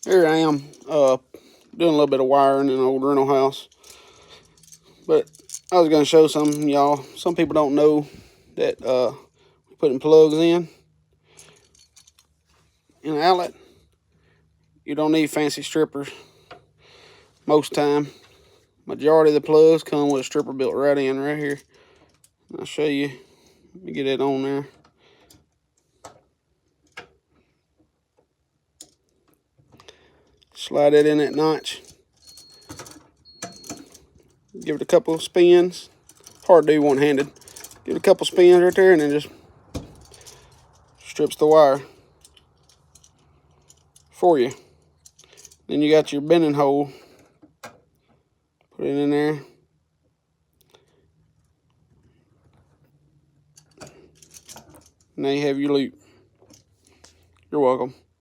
Here I am, doing a little bit of wiring in an old rental house. But I was going to show some y'all. Some people don't know that putting plugs in an outlet, you don't need fancy strippers most time. Majority of the plugs come with a stripper built right in right here. I'll show you. Let me get it on there. Slide it in that notch. Give it a couple of spins. Hard to do one-handed. Give it a couple spins right there and then just strips the wire for you. Then you got your bending hole. Put it in there. Now you have your loop. You're welcome.